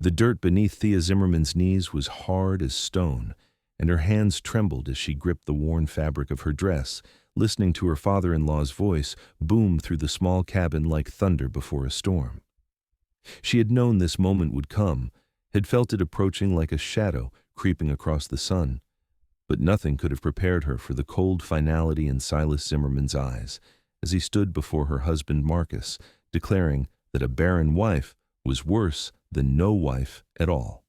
The dirt beneath Thea Zimmerman's knees was hard as stone, and her hands trembled as she gripped the worn fabric of her dress, listening to her father-in-law's voice boom through the small cabin like thunder before a storm. She had known this moment would come, had felt it approaching like a shadow creeping across the sun, but nothing could have prepared her for the cold finality in Silas Zimmerman's eyes as he stood before her husband Marcus, declaring that a barren wife was worse than no wife at all.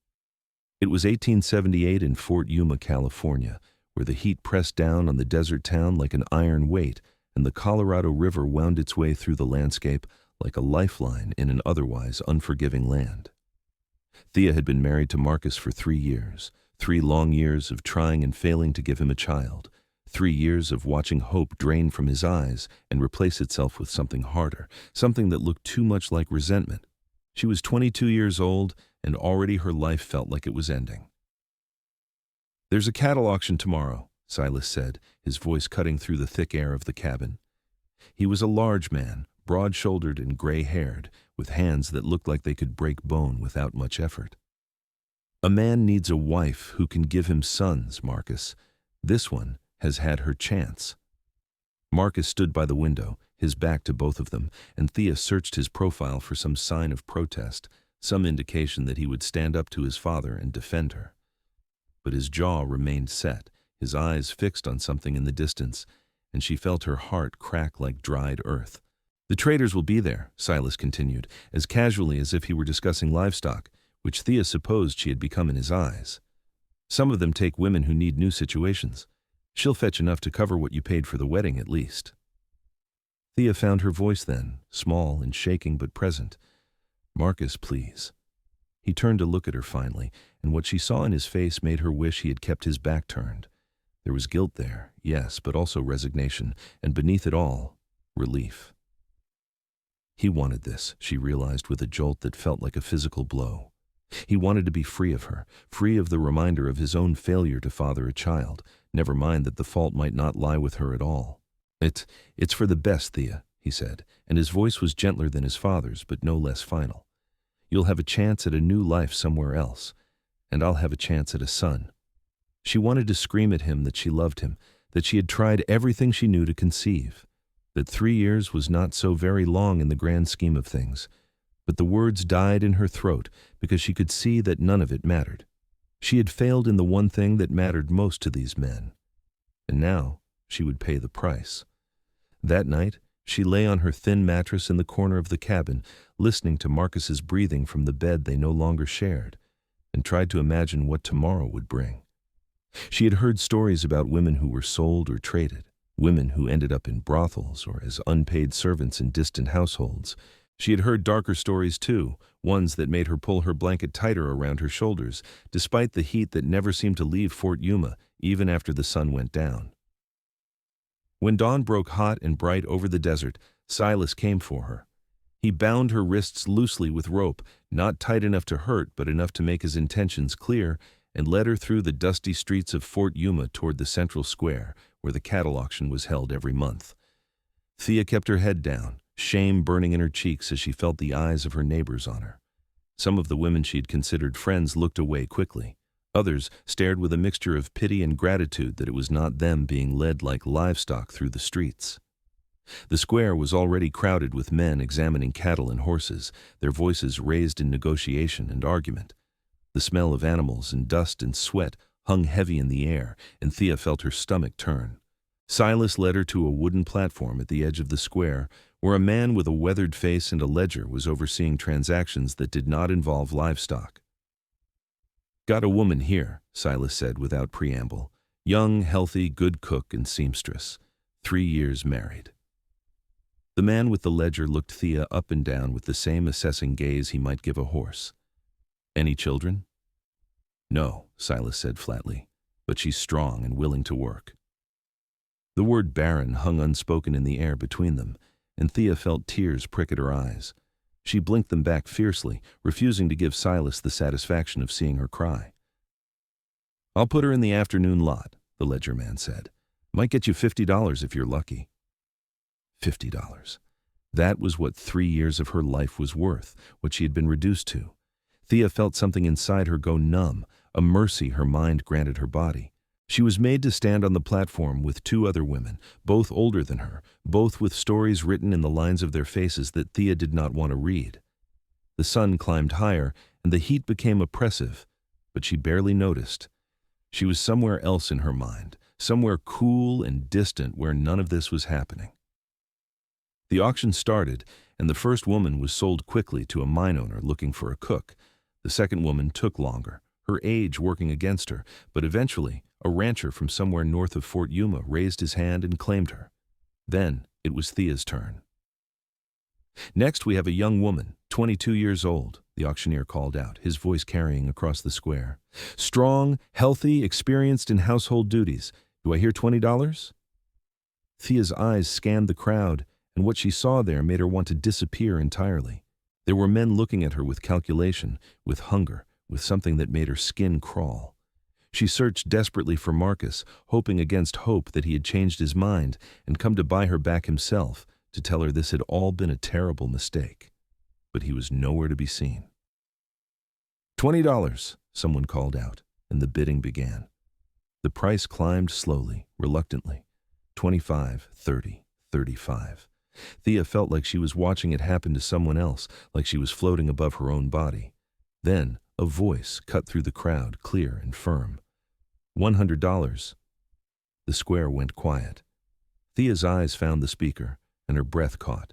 It was 1878 in Fort Yuma, California, where the heat pressed down on the desert town like an iron weight, and the Colorado River wound its way through the landscape like a lifeline in an otherwise unforgiving land. Thea had been married to Marcus for 3 years, 3 long years of trying and failing to give him a child, 3 years of watching hope drain from his eyes and replace itself with something harder, something that looked too much like resentment. She was 22 years old, and already her life felt like it was ending. "There's a cattle auction tomorrow," Silas said, his voice cutting through the thick air of the cabin. He was a large man, broad-shouldered and gray-haired, with hands that looked like they could break bone without much effort. "A man needs a wife who can give him sons, Marcus. This one has had her chance." Marcus stood by the window, his back to both of them, and Thea searched his profile for some sign of protest, some indication that he would stand up to his father and defend her. But his jaw remained set, his eyes fixed on something in the distance, and she felt her heart crack like dried earth. "The traders will be there," Silas continued, as casually as if he were discussing livestock, which Thea supposed she had become in his eyes. "Some of them take women who need new situations. She'll fetch enough to cover what you paid for the wedding at least." Thea found her voice then, small and shaking but present. "Marcus, please." He turned to look at her finally, and what she saw in his face made her wish he had kept his back turned. There was guilt there, yes, but also resignation, and beneath it all, relief. He wanted this, she realized with a jolt that felt like a physical blow. He wanted to be free of her, free of the reminder of his own failure to father a child, never mind that the fault might not lie with her at all. It's for the best, Thea," he said, and his voice was gentler than his father's, but no less final. "You'll have a chance at a new life somewhere else, and I'll have a chance at a son." She wanted to scream at him that she loved him, that she had tried everything she knew to conceive, that 3 years was not so very long in the grand scheme of things, but the words died in her throat because she could see that none of it mattered. She had failed in the one thing that mattered most to these men, and now she would pay the price. That night, she lay on her thin mattress in the corner of the cabin, listening to Marcus's breathing from the bed they no longer shared, and tried to imagine what tomorrow would bring. She had heard stories about women who were sold or traded, women who ended up in brothels or as unpaid servants in distant households. She had heard darker stories too, ones that made her pull her blanket tighter around her shoulders, despite the heat that never seemed to leave Fort Yuma, even after the sun went down. When dawn broke hot and bright over the desert, Silas came for her. He bound her wrists loosely with rope, not tight enough to hurt but enough to make his intentions clear, and led her through the dusty streets of Fort Yuma toward the central square, where the cattle auction was held every month. Thea kept her head down, shame burning in her cheeks as she felt the eyes of her neighbors on her. Some of the women she had considered friends looked away quickly. Others stared with a mixture of pity and gratitude that it was not them being led like livestock through the streets. The square was already crowded with men examining cattle and horses, their voices raised in negotiation and argument. The smell of animals and dust and sweat hung heavy in the air, and Thea felt her stomach turn. Silas led her to a wooden platform at the edge of the square, where a man with a weathered face and a ledger was overseeing transactions that did not involve livestock. "Got a woman here," Silas said without preamble. "Young, healthy, good cook and seamstress. 3 years married." The man with the ledger looked Thea up and down with the same assessing gaze he might give a horse. "Any children?" "No," Silas said flatly, "but she's strong and willing to work." The word barren hung unspoken in the air between them, and Thea felt tears prick at her eyes. She blinked them back fiercely, refusing to give Silas the satisfaction of seeing her cry. "I'll put her in the afternoon lot," the ledger man said. "Might get you $50 if you're lucky." $50. That was what 3 years of her life was worth, what she had been reduced to. Thea felt something inside her go numb, a mercy her mind granted her body. She was made to stand on the platform with two other women, both older than her, both with stories written in the lines of their faces that Thea did not want to read. The sun climbed higher, and the heat became oppressive, but she barely noticed. She was somewhere else in her mind, somewhere cool and distant where none of this was happening. The auction started, and the first woman was sold quickly to a mine owner looking for a cook. The second woman took longer, her age working against her, but eventually, a rancher from somewhere north of Fort Yuma raised his hand and claimed her. Then it was Thea's turn. Next, we have a young woman, 22 years old, the auctioneer called out, his voice carrying across the square. Strong, healthy, experienced in household duties. Do I hear $20? Thea's eyes scanned the crowd, and what she saw there made her want to disappear entirely. There were men looking at her with calculation, with hunger, with something that made her skin crawl. She searched desperately for Marcus, hoping against hope that he had changed his mind and come to buy her back himself, to tell her this had all been a terrible mistake. But he was nowhere to be seen. $20, someone called out, and the bidding began. The price climbed slowly, reluctantly. 25, 30, 35. Thea felt like she was watching it happen to someone else, like she was floating above her own body. Then a voice cut through the crowd, clear and firm. $100. The square went quiet. Thea's eyes found the speaker, and her breath caught.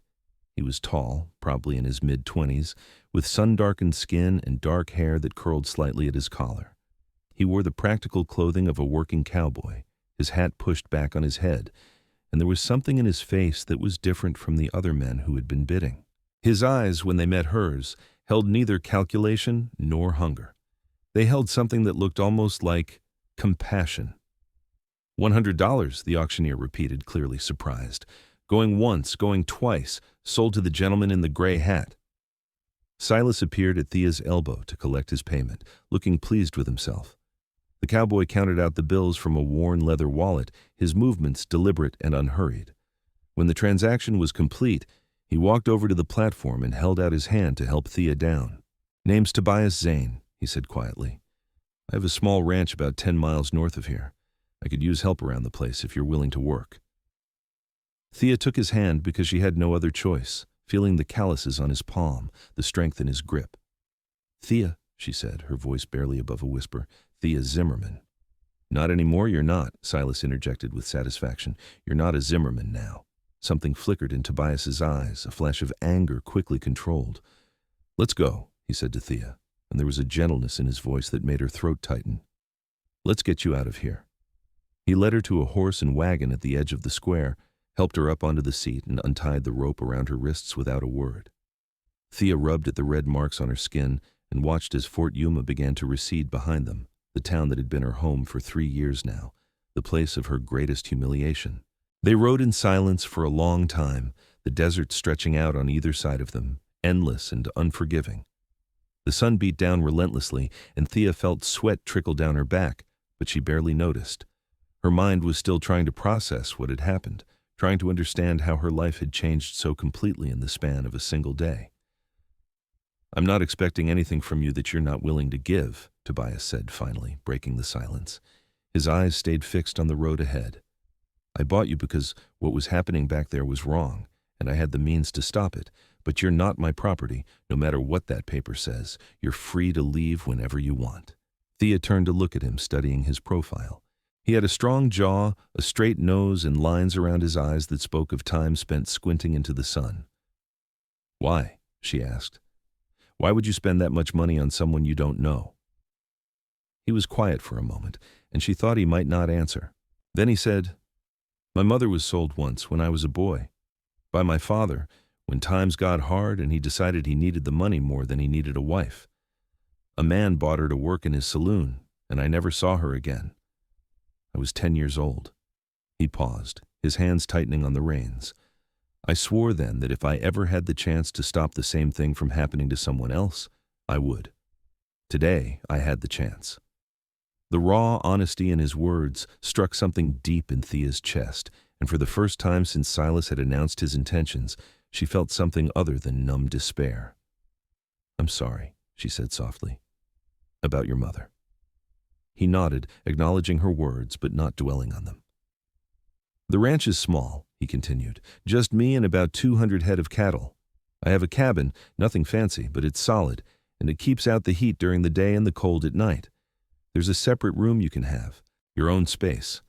He was tall, probably in his mid-20s, with sun-darkened skin and dark hair that curled slightly at his collar. He wore the practical clothing of a working cowboy, his hat pushed back on his head, and there was something in his face that was different from the other men who had been bidding. His eyes, when they met hers, held neither calculation nor hunger. They held something that looked almost like compassion. $100, the auctioneer repeated, clearly surprised. Going once, going twice, sold to the gentleman in the gray hat. Silas appeared at Thea's elbow to collect his payment, looking pleased with himself. The cowboy counted out the bills from a worn leather wallet, his movements deliberate and unhurried. When the transaction was complete, he walked over to the platform and held out his hand to help Thea down. Name's Tobias Zane, he said quietly. I have a small ranch about 10 miles north of here. I could use help around the place if you're willing to work. Thea took his hand because she had no other choice, feeling the calluses on his palm, the strength in his grip. Thea, she said, her voice barely above a whisper, Thea Zimmerman. Not anymore, you're not, Silas interjected with satisfaction. You're not a Zimmerman now. Something flickered in Tobias's eyes, a flash of anger quickly controlled. Let's go, he said to Thea, and there was a gentleness in his voice that made her throat tighten. Let's get you out of here. He led her to a horse and wagon at the edge of the square, helped her up onto the seat and untied the rope around her wrists without a word. Thea rubbed at the red marks on her skin and watched as Fort Yuma began to recede behind them, the town that had been her home for 3 years now, the place of her greatest humiliation. They rode in silence for a long time, the desert stretching out on either side of them, endless and unforgiving. The sun beat down relentlessly, and Thea felt sweat trickle down her back, but she barely noticed. Her mind was still trying to process what had happened, trying to understand how her life had changed so completely in the span of a single day. I'm not expecting anything from you that you're not willing to give, Tobias said finally, breaking the silence. His eyes stayed fixed on the road ahead. I bought you because what was happening back there was wrong, and I had the means to stop it, but you're not my property, no matter what that paper says. You're free to leave whenever you want. Thea turned to look at him, studying his profile. He had a strong jaw, a straight nose, and lines around his eyes that spoke of time spent squinting into the sun. Why? She asked. Why would you spend that much money on someone you don't know? He was quiet for a moment, and she thought he might not answer. Then he said, My mother was sold once when I was a boy. By my father, when times got hard and he decided he needed the money more than he needed a wife. A man bought her to work in his saloon, and I never saw her again. I was 10 years old. He paused, his hands tightening on the reins. I swore then that if I ever had the chance to stop the same thing from happening to someone else, I would. Today, I had the chance. The raw honesty in his words struck something deep in Thea's chest, and for the first time since Silas had announced his intentions, she felt something other than numb despair. I'm sorry, she said softly. About your mother. He nodded, acknowledging her words, but not dwelling on them. The ranch is small, he continued, just me and about 200 head of cattle. I have a cabin, nothing fancy, but it's solid, and it keeps out the heat during the day and the cold at night. There's a separate room you can have, your own space.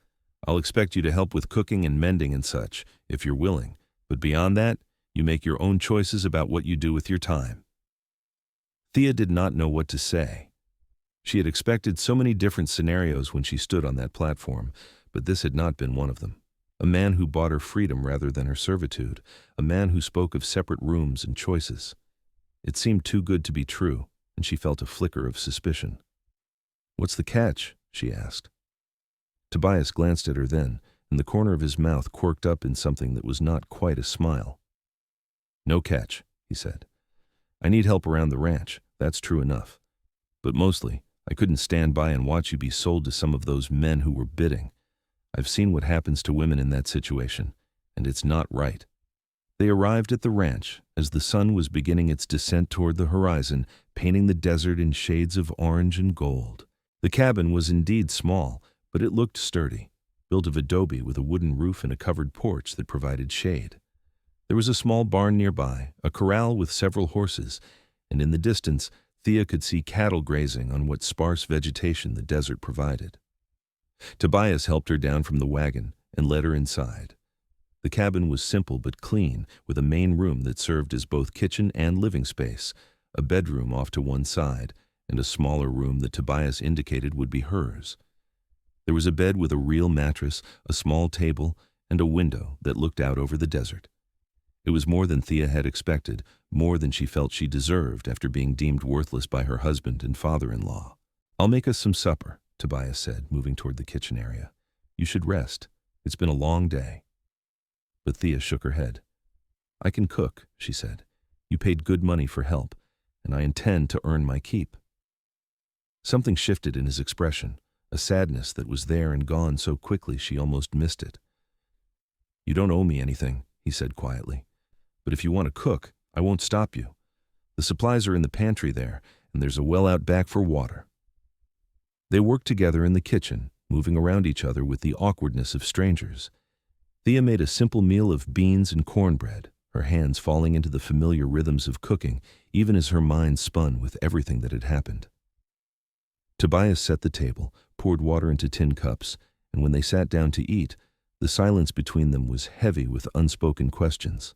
I'll expect you to help with cooking and mending and such, if you're willing, but beyond that, you make your own choices about what you do with your time. Thea did not know what to say. She had expected so many different scenarios when she stood on that platform, but this had not been one of them. A man who bought her freedom rather than her servitude, a man who spoke of separate rooms and choices. It seemed too good to be true, and she felt a flicker of suspicion. What's the catch? She asked. Tobias glanced at her then, and the corner of his mouth quirked up in something that was not quite a smile. No catch, he said. I need help around the ranch, that's true enough. But mostly, I couldn't stand by and watch you be sold to some of those men who were bidding. I've seen what happens to women in that situation, and it's not right. They arrived at the ranch as the sun was beginning its descent toward the horizon, painting the desert in shades of orange and gold. The cabin was indeed small, but it looked sturdy, built of adobe with a wooden roof and a covered porch that provided shade. There was a small barn nearby, a corral with several horses, and in the distance, Thea could see cattle grazing on what sparse vegetation the desert provided. Tobias helped her down from the wagon and led her inside. The cabin was simple but clean, with a main room that served as both kitchen and living space, a bedroom off to one side, and a smaller room that Tobias indicated would be hers. There was a bed with a real mattress, a small table, and a window that looked out over the desert. It was more than Thea had expected, more than she felt she deserved after being deemed worthless by her husband and father-in-law. I'll make us some supper, Tobias said, moving toward the kitchen area. You should rest. It's been a long day. But Thea shook her head. I can cook, she said. You paid good money for help, and I intend to earn my keep. Something shifted in his expression, a sadness that was there and gone so quickly she almost missed it. You don't owe me anything, he said quietly. But if you want to cook, I won't stop you. The supplies are in the pantry there, and there's a well out back for water. They worked together in the kitchen, moving around each other with the awkwardness of strangers. Thea made a simple meal of beans and cornbread, her hands falling into the familiar rhythms of cooking, even as her mind spun with everything that had happened. Tobias set the table, poured water into tin cups, and when they sat down to eat, the silence between them was heavy with unspoken questions.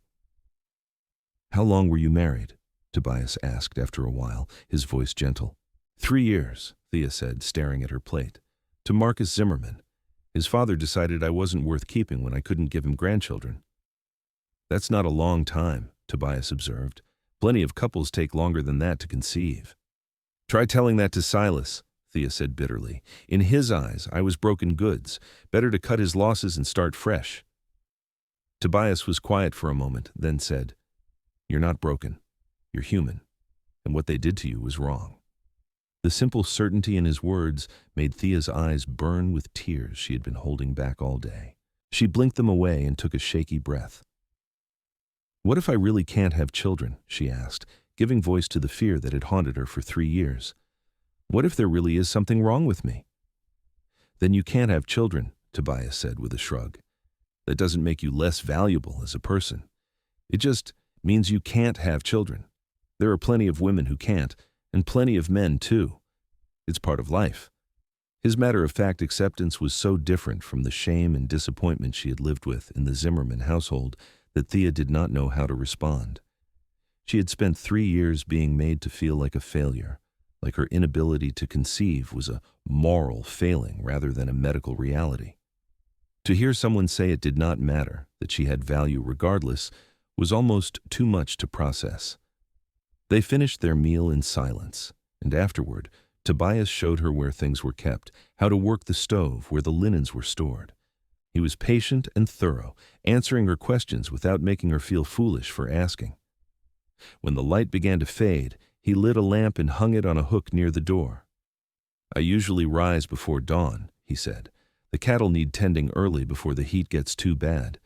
How long were you married? Tobias asked after a while, his voice gentle. 3 years, Thea said, staring at her plate. To Marcus Zimmerman. His father decided I wasn't worth keeping when I couldn't give him grandchildren. That's not a long time, Tobias observed. Plenty of couples take longer than that to conceive. Try telling that to Silas, Thea said bitterly. In his eyes, I was broken goods. Better to cut his losses and start fresh. Tobias was quiet for a moment, then said, You're not broken. You're human. And what they did to you was wrong. The simple certainty in his words made Thea's eyes burn with tears she had been holding back all day. She blinked them away and took a shaky breath. What if I really can't have children? She asked, giving voice to the fear that had haunted her for 3 years. What if there really is something wrong with me? Then you can't have children, Tobias said with a shrug. That doesn't make you less valuable as a person. It just means you can't have children. There are plenty of women who can't, and plenty of men too. It's part of life. His matter-of-fact acceptance was so different from the shame and disappointment she had lived with in the Zimmerman household that Thea did not know how to respond. She had spent 3 years being made to feel like a failure, like her inability to conceive was a moral failing rather than a medical reality. To hear someone say it did not matter, that she had value regardless, was almost too much to process. They finished their meal in silence, and afterward, Tobias showed her where things were kept, how to work the stove, where the linens were stored. He was patient and thorough, answering her questions without making her feel foolish for asking. When the light began to fade, he lit a lamp and hung it on a hook near the door. I usually rise before dawn, he said. The cattle need tending early before the heat gets too bad.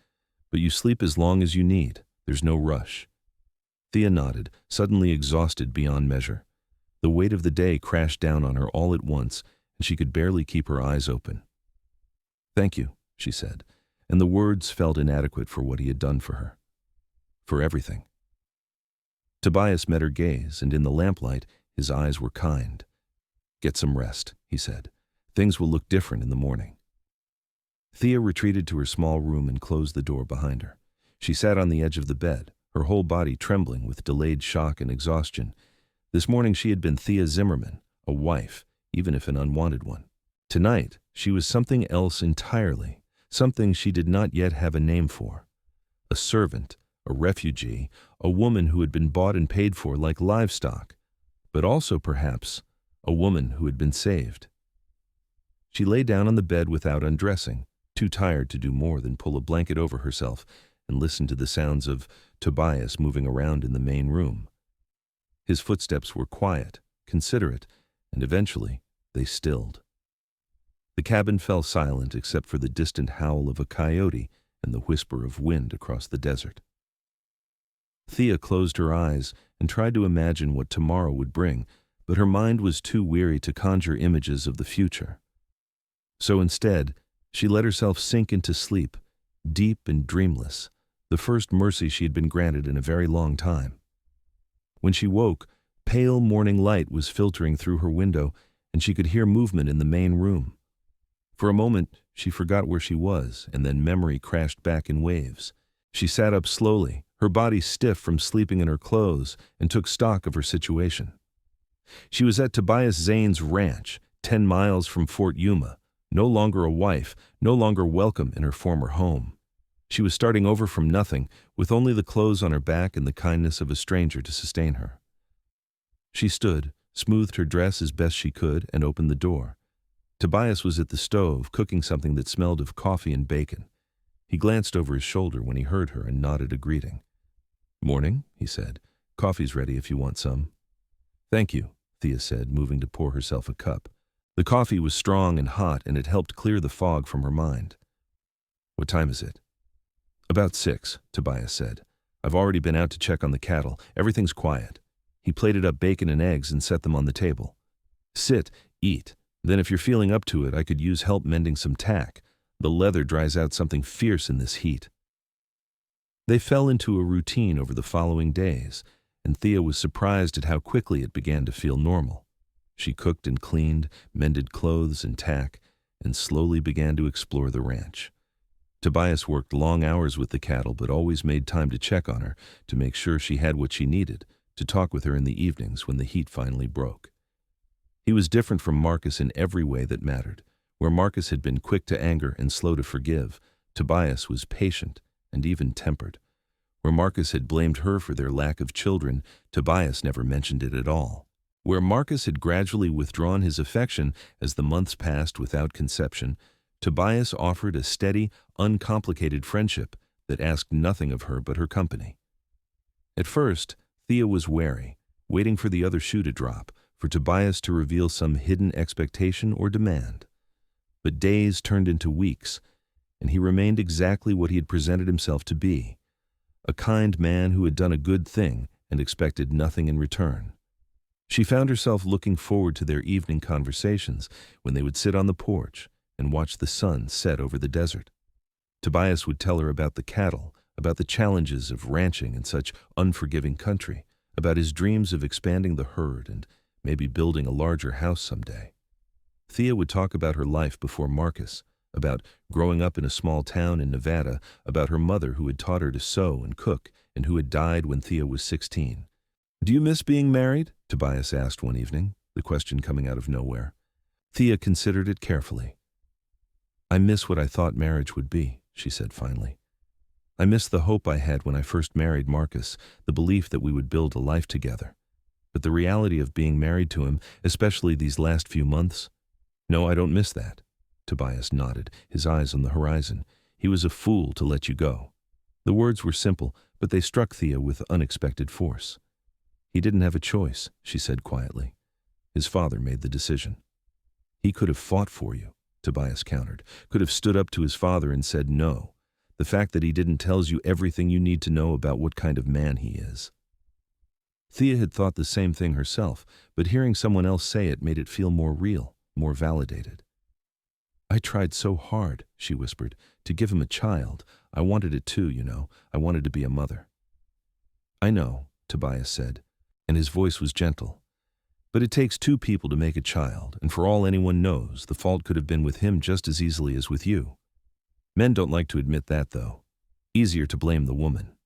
But you sleep as long as you need. There's no rush. Thea nodded, suddenly exhausted beyond measure. The weight of the day crashed down on her all at once, and she could barely keep her eyes open. "Thank you," she said, and the words felt inadequate for what he had done for her. For everything. Tobias met her gaze, and in the lamplight, his eyes were kind. "Get some rest," he said. "Things will look different in the morning." Thea retreated to her small room and closed the door behind her. She sat on the edge of the bed, her whole body trembling with delayed shock and exhaustion. This morning she had been Thea Zimmerman, a wife, even if an unwanted one. Tonight, she was something else entirely, something she did not yet have a name for. A servant, a refugee, a woman who had been bought and paid for like livestock, but also, perhaps, a woman who had been saved. She lay down on the bed without undressing, too tired to do more than pull a blanket over herself and listen to the sounds of Tobias moving around in the main room. His footsteps were quiet, considerate, and eventually they stilled. The cabin fell silent except for the distant howl of a coyote and the whisper of wind across the desert. Thea closed her eyes and tried to imagine what tomorrow would bring, but her mind was too weary to conjure images of the future. So instead, she let herself sink into sleep, deep and dreamless, the first mercy she had been granted in a very long time. When she woke, pale morning light was filtering through her window, and she could hear movement in the main room. For a moment, she forgot where she was, and then memory crashed back in waves. She sat up slowly, her body stiff from sleeping in her clothes, and took stock of her situation. She was at Tobias Zane's ranch, 10 miles from Fort Yuma, no longer a wife, no longer welcome in her former home. She was starting over from nothing, with only the clothes on her back and the kindness of a stranger to sustain her. She stood, smoothed her dress as best she could, and opened the door. Tobias was at the stove, cooking something that smelled of coffee and bacon. He glanced over his shoulder when he heard her and nodded a greeting. "Morning," he said. "Coffee's ready if you want some." "Thank you," Thea said, moving to pour herself a cup. The coffee was strong and hot, and it helped clear the fog from her mind. "What time is it?" "About 6, Tobias said. "I've already been out to check on the cattle. Everything's quiet." He plated up bacon and eggs and set them on the table. "Sit, eat. Then if you're feeling up to it, I could use help mending some tack. The leather dries out something fierce in this heat." They fell into a routine over the following days, and Thea was surprised at how quickly it began to feel normal. She cooked and cleaned, mended clothes and tack, and slowly began to explore the ranch. Tobias worked long hours with the cattle, but always made time to check on her, to make sure she had what she needed, to talk with her in the evenings when the heat finally broke. He was different from Marcus in every way that mattered. Where Marcus had been quick to anger and slow to forgive, Tobias was patient and even tempered. Where Marcus had blamed her for their lack of children, Tobias never mentioned it at all. Where Marcus had gradually withdrawn his affection as the months passed without conception, Tobias offered a steady, uncomplicated friendship that asked nothing of her but her company. At first, Thea was wary, waiting for the other shoe to drop, for Tobias to reveal some hidden expectation or demand. But days turned into weeks, and he remained exactly what he had presented himself to be, a kind man who had done a good thing and expected nothing in return. She found herself looking forward to their evening conversations when they would sit on the porch and watch the sun set over the desert. Tobias would tell her about the cattle, about the challenges of ranching in such unforgiving country, about his dreams of expanding the herd and maybe building a larger house someday. Thea would talk about her life before Marcus, about growing up in a small town in Nevada, about her mother who had taught her to sew and cook and who had died when Thea was 16. "Do you miss being married?" Tobias asked one evening, the question coming out of nowhere. Thea considered it carefully. "I miss what I thought marriage would be," she said finally. "I miss the hope I had when I first married Marcus, the belief that we would build a life together. But the reality of being married to him, especially these last few months, no, I don't miss that." Tobias nodded, his eyes on the horizon. "He was a fool to let you go." The words were simple, but they struck Thea with unexpected force. "He didn't have a choice," she said quietly. "His father made the decision." "He could have fought for you," Tobias countered, "could have stood up to his father and said no. The fact that he didn't tells you everything you need to know about what kind of man he is." Thea had thought the same thing herself, but hearing someone else say it made it feel more real, more validated. "I tried so hard," she whispered, "to give him a child. I wanted it too, you know. I wanted to be a mother." "I know," Tobias said, and his voice was gentle. "But it takes two people to make a child, and for all anyone knows, the fault could have been with him just as easily as with you. Men don't like to admit that, though. Easier to blame the woman."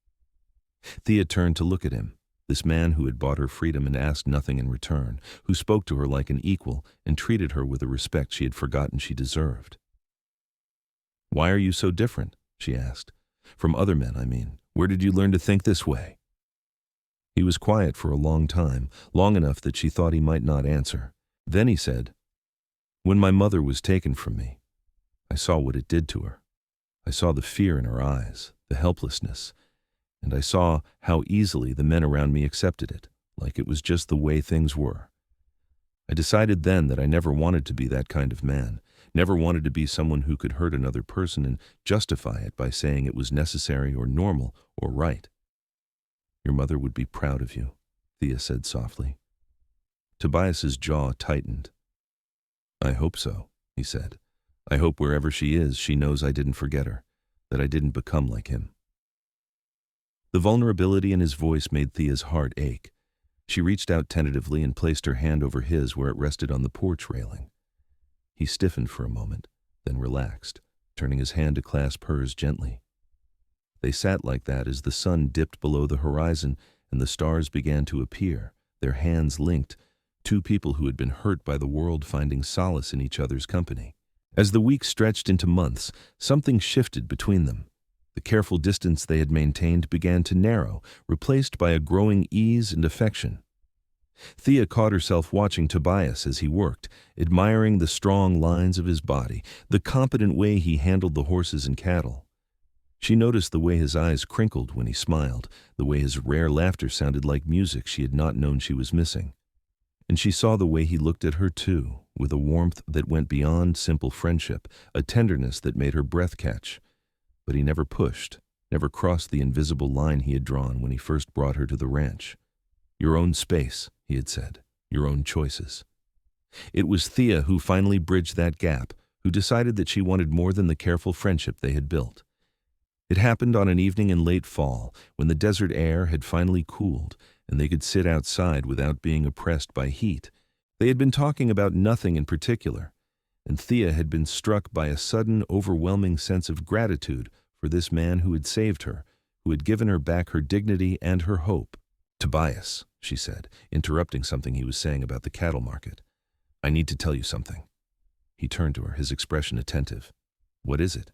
Thea turned to look at him, this man who had bought her freedom and asked nothing in return, who spoke to her like an equal and treated her with a respect she had forgotten she deserved. "Why are you so different?" she asked. "From other men, I mean. Where did you learn to think this way?" He was quiet for a long time, long enough that she thought he might not answer. Then he said, "When my mother was taken from me, I saw what it did to her. I saw the fear in her eyes, the helplessness, and I saw how easily the men around me accepted it, like it was just the way things were. I decided then that I never wanted to be that kind of man, never wanted to be someone who could hurt another person and justify it by saying it was necessary or normal or right." "Your mother would be proud of you," Thea said softly. Tobias's jaw tightened. "I hope so," he said. "I hope wherever she is, she knows I didn't forget her, that I didn't become like him." The vulnerability in his voice made Thea's heart ache. She reached out tentatively and placed her hand over his where it rested on the porch railing. He stiffened for a moment, then relaxed, turning his hand to clasp hers gently. They sat like that as the sun dipped below the horizon and the stars began to appear, their hands linked, two people who had been hurt by the world finding solace in each other's company. As the weeks stretched into months, something shifted between them. The careful distance they had maintained began to narrow, replaced by a growing ease and affection. Thea caught herself watching Tobias as he worked, admiring the strong lines of his body, the competent way he handled the horses and cattle. She noticed the way his eyes crinkled when he smiled, the way his rare laughter sounded like music she had not known she was missing. And she saw the way he looked at her too, with a warmth that went beyond simple friendship, a tenderness that made her breath catch. But he never pushed, never crossed the invisible line he had drawn when he first brought her to the ranch. "Your own space," he had said, "your own choices." It was Thea who finally bridged that gap, who decided that she wanted more than the careful friendship they had built. It happened on an evening in late fall, when the desert air had finally cooled, and they could sit outside without being oppressed by heat. They had been talking about nothing in particular, and Thea had been struck by a sudden, overwhelming sense of gratitude for this man who had saved her, who had given her back her dignity and her hope. "Tobias," she said, interrupting something he was saying about the cattle market, "I need to tell you something." He turned to her, his expression attentive. "What is it?"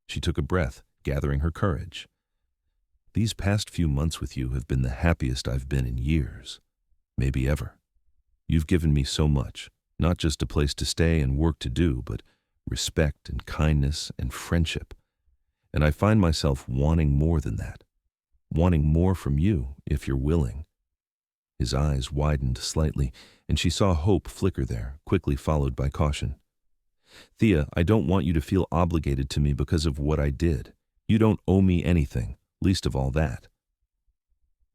She took a breath, gathering her courage. "These past few months with you have been the happiest I've been in years, maybe ever. You've given me so much. Not just a place to stay and work to do, but respect and kindness and friendship. And I find myself wanting more than that. Wanting more from you, if you're willing." His eyes widened slightly, and she saw hope flicker there, quickly followed by caution. "Thea, I don't want you to feel obligated to me because of what I did. You don't owe me anything, least of all that."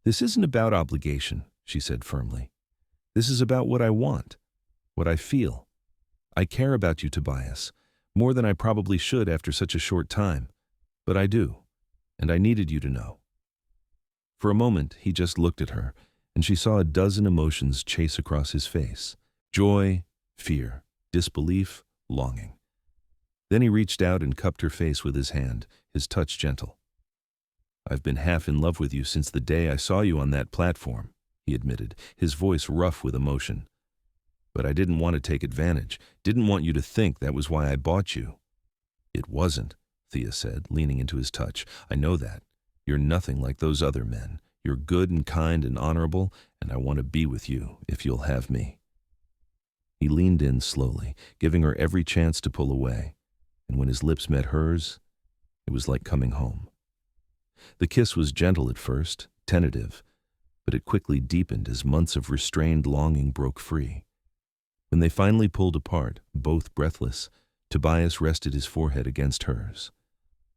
"This isn't about obligation," she said firmly. "This is about what I want. What I feel. I care about you, Tobias, more than I probably should after such a short time, but I do, and I needed you to know." For a moment, he just looked at her, and she saw a dozen emotions chase across his face: joy, fear, disbelief, longing. Then he reached out and cupped her face with his hand, his touch gentle. "I've been half in love with you since the day I saw you on that platform," he admitted, his voice rough with emotion. "But I didn't want to take advantage, didn't want you to think that was why I bought you." "It wasn't," Thea said, leaning into his touch. "I know that. You're nothing like those other men. You're good and kind and honorable, and I want to be with you, if you'll have me." He leaned in slowly, giving her every chance to pull away, and when his lips met hers, it was like coming home. The kiss was gentle at first, tentative, but it quickly deepened as months of restrained longing broke free. When they finally pulled apart, both breathless, Tobias rested his forehead against hers.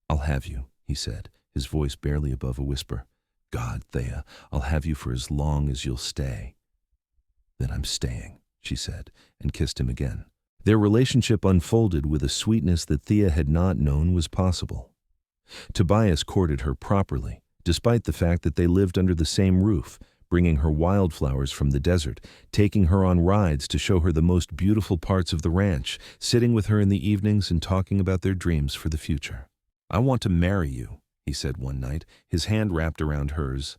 "I'll have you," he said, his voice barely above a whisper. God, Thea, I'll have you for as long as you'll stay." "Then I'm staying," she said, and kissed him again. Their relationship unfolded with a sweetness that Thea had not known was possible. Tobias courted her properly, despite the fact that they lived under the same roof, bringing her wildflowers from the desert, taking her on rides to show her the most beautiful parts of the ranch, sitting with her in the evenings and talking about their dreams for the future. "I want to marry you," he said one night, his hand wrapped around hers.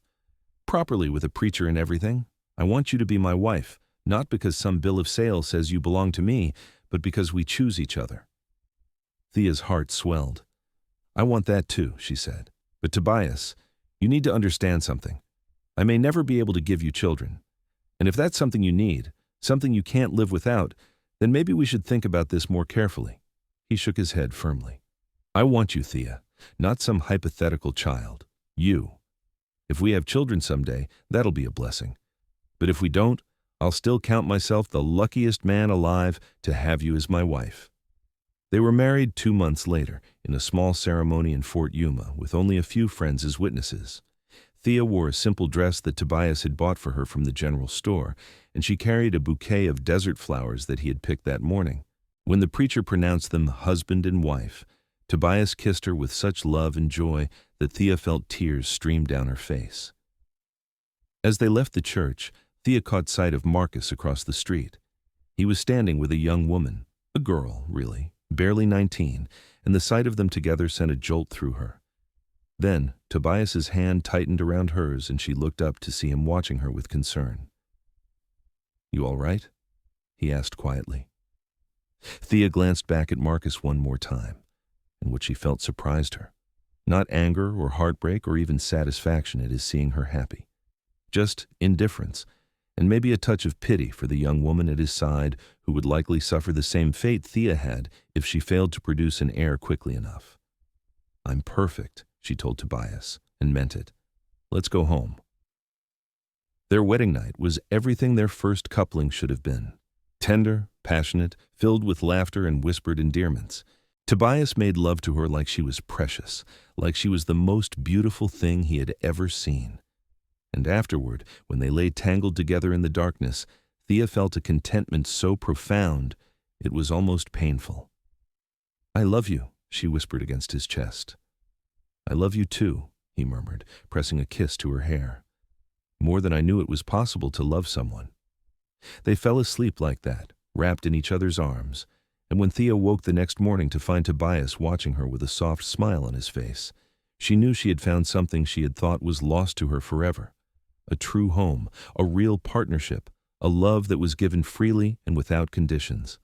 "Properly, with a preacher and everything. I want you to be my wife, not because some bill of sale says you belong to me, but because we choose each other." Thea's heart swelled. "I want that too," she said. "But Tobias, you need to understand something. I may never be able to give you children. And if that's something you need, something you can't live without, then maybe we should think about this more carefully." He shook his head firmly. "I want you, Thea, not some hypothetical child. You. If we have children someday, that'll be a blessing. But if we don't, I'll still count myself the luckiest man alive to have you as my wife." They were married 2 months later, in a small ceremony in Fort Yuma, with only a few friends as witnesses. Thea wore a simple dress that Tobias had bought for her from the general store, and she carried a bouquet of desert flowers that he had picked that morning. When the preacher pronounced them husband and wife, Tobias kissed her with such love and joy that Thea felt tears stream down her face. As they left the church, Thea caught sight of Marcus across the street. He was standing with a young woman, a girl, really, barely 19, and the sight of them together sent a jolt through her. Then, Tobias's hand tightened around hers and she looked up to see him watching her with concern. "You all right?" he asked quietly. Thea glanced back at Marcus one more time, and what she felt surprised her. Not anger or heartbreak or even satisfaction at his seeing her happy. Just indifference, and maybe a touch of pity for the young woman at his side who would likely suffer the same fate Thea had if she failed to produce an heir quickly enough. "I'm perfect," she told Tobias, and meant it. "Let's go home." Their wedding night was everything their first coupling should have been. Tender, passionate, filled with laughter and whispered endearments. Tobias made love to her like she was precious, like she was the most beautiful thing he had ever seen. And afterward, when they lay tangled together in the darkness, Thea felt a contentment so profound it was almost painful. "I love you," she whispered against his chest. "I love you too," he murmured, pressing a kiss to her hair. "More than I knew it was possible to love someone." They fell asleep like that, wrapped in each other's arms, and when Thea woke the next morning to find Tobias watching her with a soft smile on his face, she knew she had found something she had thought was lost to her forever. A true home, a real partnership, a love that was given freely and without conditions.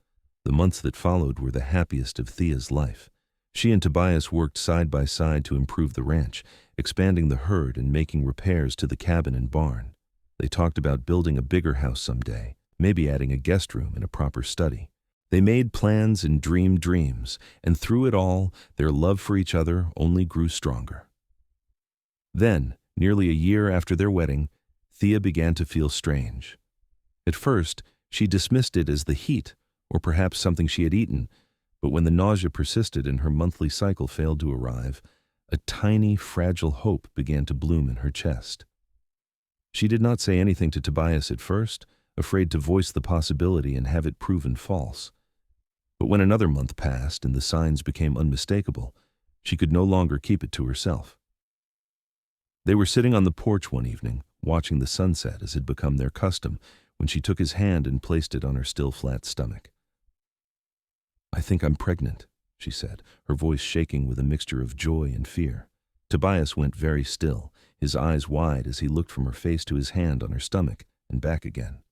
The months that followed were the happiest of Thea's life. She and Tobias worked side by side to improve the ranch, expanding the herd and making repairs to the cabin and barn. They talked about building a bigger house someday, maybe adding a guest room and a proper study. They made plans and dreamed dreams, and through it all, their love for each other only grew stronger. Then, nearly a year after their wedding, Thea began to feel strange. At first, she dismissed it as the heat, or perhaps something she had eaten, but when the nausea persisted and her monthly cycle failed to arrive, a tiny, fragile hope began to bloom in her chest. She did not say anything to Tobias at first, afraid to voice the possibility and have it proven false. But when another month passed and the signs became unmistakable, she could no longer keep it to herself. They were sitting on the porch one evening, watching the sunset as had become their custom, when she took his hand and placed it on her still flat stomach. "I think I'm pregnant," she said, her voice shaking with a mixture of joy and fear. Tobias went very still, his eyes wide as he looked from her face to his hand on her stomach and back again.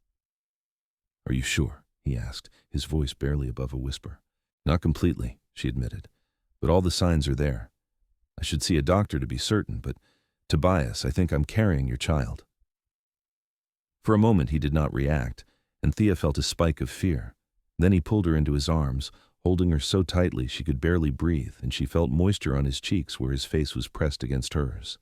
"Are you sure?" he asked, his voice barely above a whisper. "Not completely," she admitted, "but all the signs are there. I should see a doctor to be certain, but Tobias, I think I'm carrying your child." For a moment he did not react, and Thea felt a spike of fear. Then he pulled her into his arms, holding her so tightly she could barely breathe, and she felt moisture on his cheeks where his face was pressed against hers.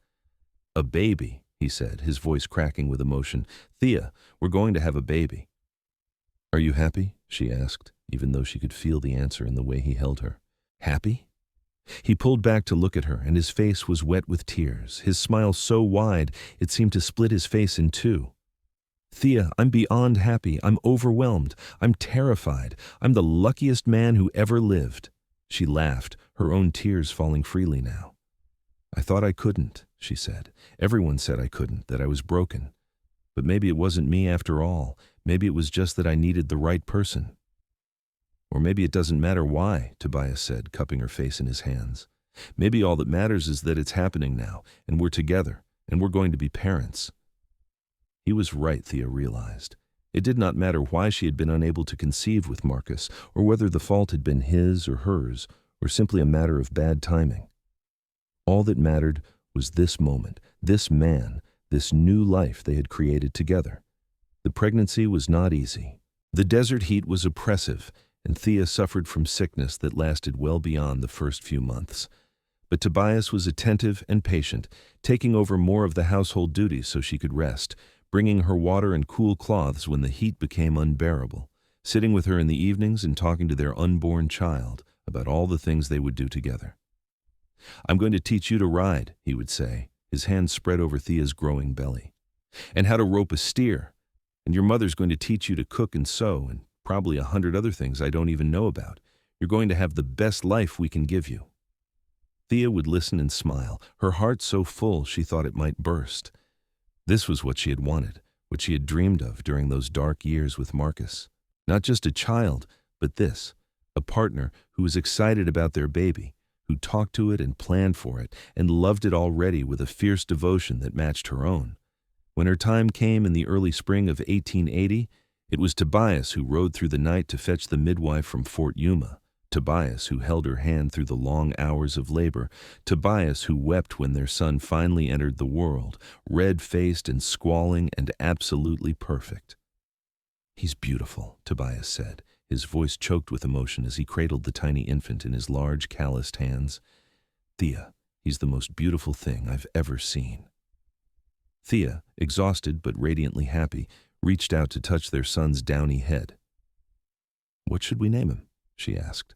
"A baby," he said, his voice cracking with emotion. "Thea, we're going to have a baby." "Are you happy?" she asked, even though she could feel the answer in the way he held her. "Happy?" He pulled back to look at her, and his face was wet with tears, his smile so wide it seemed to split his face in two. "Thea, I'm beyond happy. I'm overwhelmed. I'm terrified. I'm the luckiest man who ever lived." She laughed, her own tears falling freely now. "I thought I couldn't," she said. "Everyone said I couldn't, that I was broken. But maybe it wasn't me after all. Maybe it was just that I needed the right person." "Or maybe it doesn't matter why," Tobias said, cupping her face in his hands. "Maybe all that matters is that it's happening now, and we're together, and we're going to be parents." He was right, Thea realized. It did not matter why she had been unable to conceive with Marcus, or whether the fault had been his or hers, or simply a matter of bad timing. All that mattered was this moment, this man, this new life they had created together. The pregnancy was not easy. The desert heat was oppressive, and Thea suffered from sickness that lasted well beyond the first few months. But Tobias was attentive and patient, taking over more of the household duties so she could rest, bringing her water and cool cloths when the heat became unbearable, sitting with her in the evenings and talking to their unborn child about all the things they would do together. "I'm going to teach you to ride," he would say, his hands spread over Thea's growing belly. "And how to rope a steer. And your mother's going to teach you to cook and sew, and probably 100 other things I don't even know about. You're going to have the best life we can give you." Thea would listen and smile, her heart so full she thought it might burst. This was what she had wanted, what she had dreamed of during those dark years with Marcus. Not just a child, but this, a partner who was excited about their baby, who talked to it and planned for it, and loved it already with a fierce devotion that matched her own. When her time came in the early spring of 1880, it was Tobias who rode through the night to fetch the midwife from Fort Yuma, Tobias who held her hand through the long hours of labor, Tobias who wept when their son finally entered the world, red-faced and squalling and absolutely perfect. "He's beautiful," Tobias said, his voice choked with emotion as he cradled the tiny infant in his large, calloused hands. "Thea, he's the most beautiful thing I've ever seen." Thea, exhausted but radiantly happy, reached out to touch their son's downy head. "What should we name him?" she asked.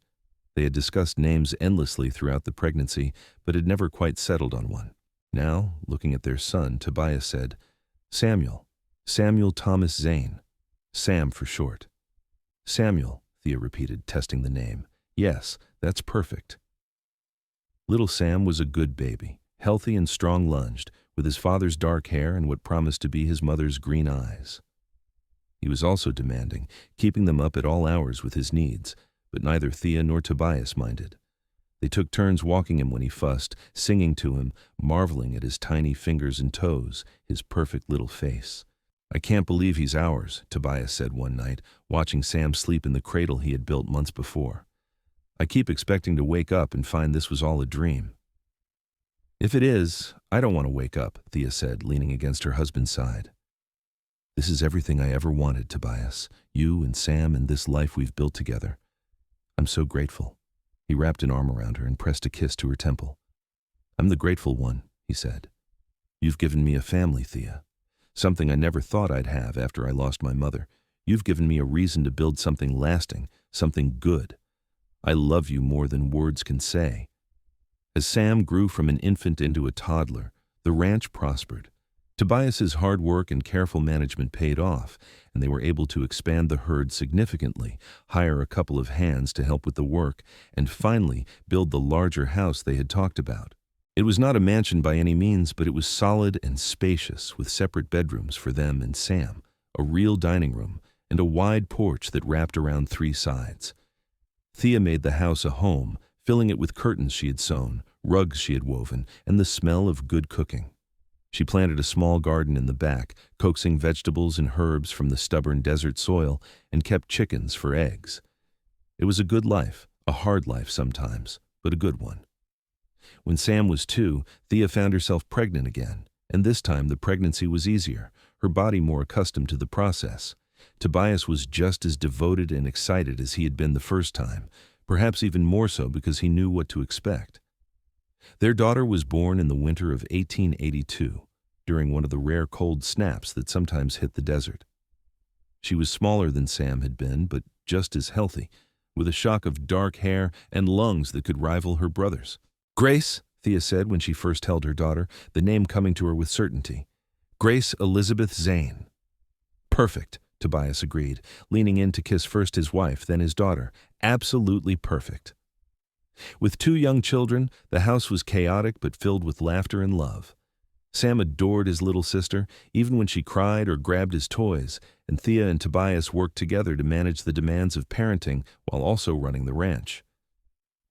They had discussed names endlessly throughout the pregnancy, but had never quite settled on one. Now, looking at their son, Tobias said, "Samuel. Samuel Thomas Zane. Sam for short." "Samuel," Thea repeated, testing the name. "Yes, that's perfect." Little Sam was a good baby, healthy and strong-lunged, with his father's dark hair and what promised to be his mother's green eyes. He was also demanding, keeping them up at all hours with his needs, but neither Thea nor Tobias minded. They took turns walking him when he fussed, singing to him, marveling at his tiny fingers and toes, his perfect little face. "I can't believe he's ours," Tobias said one night, watching Sam sleep in the cradle he had built months before. "I keep expecting to wake up and find this was all a dream." "If it is, I don't want to wake up," Thea said, leaning against her husband's side. "This is everything I ever wanted, Tobias, you and Sam and this life we've built together. I'm so grateful." He wrapped an arm around her and pressed a kiss to her temple. "I'm the grateful one," he said. "You've given me a family, Thea. Something I never thought I'd have after I lost my mother. You've given me a reason to build something lasting, something good. I love you more than words can say." As Sam grew from an infant into a toddler, the ranch prospered. Tobias's hard work and careful management paid off, and they were able to expand the herd significantly, hire a couple of hands to help with the work, and finally build the larger house they had talked about. It was not a mansion by any means, but it was solid and spacious, with separate bedrooms for them and Sam, a real dining room, and a wide porch that wrapped around 3 sides. Thea made the house a home, filling it with curtains she had sewn, rugs she had woven, and the smell of good cooking. She planted a small garden in the back, coaxing vegetables and herbs from the stubborn desert soil, and kept chickens for eggs. It was a good life, a hard life sometimes, but a good one. When Sam was 2, Thea found herself pregnant again, and this time the pregnancy was easier, her body more accustomed to the process. Tobias was just as devoted and excited as he had been the first time, perhaps even more so because he knew what to expect. Their daughter was born in the winter of 1882, during one of the rare cold snaps that sometimes hit the desert. She was smaller than Sam had been, but just as healthy, with a shock of dark hair and lungs that could rival her brother's. "Grace," Thea said when she first held her daughter, the name coming to her with certainty. "Grace Elizabeth Zane." "Perfect," Tobias agreed, leaning in to kiss first his wife, then his daughter. "Absolutely perfect." With 2 young children, the house was chaotic but filled with laughter and love. Sam adored his little sister, even when she cried or grabbed his toys, and Thea and Tobias worked together to manage the demands of parenting while also running the ranch.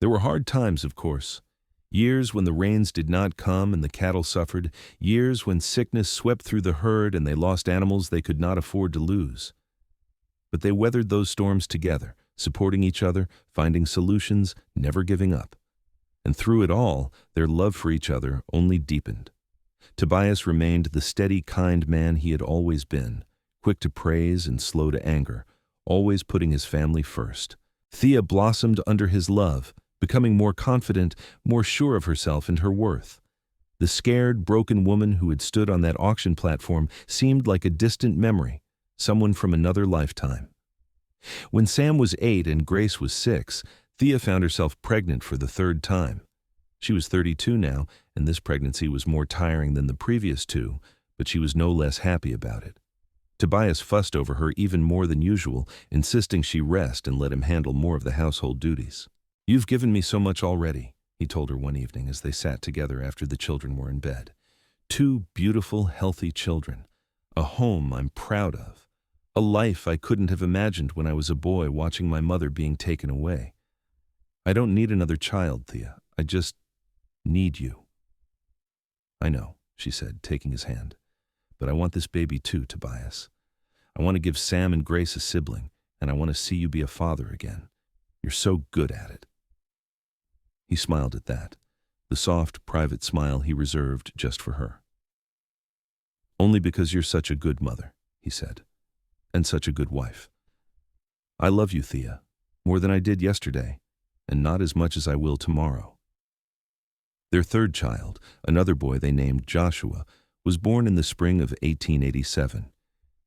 There were hard times, of course. Years when the rains did not come and the cattle suffered, years when sickness swept through the herd and they lost animals they could not afford to lose. But they weathered those storms together, supporting each other, finding solutions, never giving up. And through it all, their love for each other only deepened. Tobias remained the steady, kind man he had always been, quick to praise and slow to anger, always putting his family first. Thea blossomed under his love, becoming more confident, more sure of herself and her worth. The scared, broken woman who had stood on that auction platform seemed like a distant memory, someone from another lifetime. When Sam was 8 and Grace was 6, Thea found herself pregnant for the 3rd time. She was 32 now, and this pregnancy was more tiring than the previous 2, but she was no less happy about it. Tobias fussed over her even more than usual, insisting she rest and let him handle more of the household duties. "You've given me so much already," he told her one evening as they sat together after the children were in bed. 2 beautiful, healthy children. A home I'm proud of. A life I couldn't have imagined when I was a boy watching my mother being taken away. I don't need another child, Thea. I just need you." "I know," she said, taking his hand. "But I want this baby too, Tobias. I want to give Sam and Grace a sibling, and I want to see you be a father again. You're so good at it." He smiled at that, the soft, private smile he reserved just for her. "Only because you're such a good mother," he said, "and such a good wife. I love you, Thea, more than I did yesterday, and not as much as I will tomorrow." Their 3rd child, another boy they named Joshua, was born in the spring of 1887.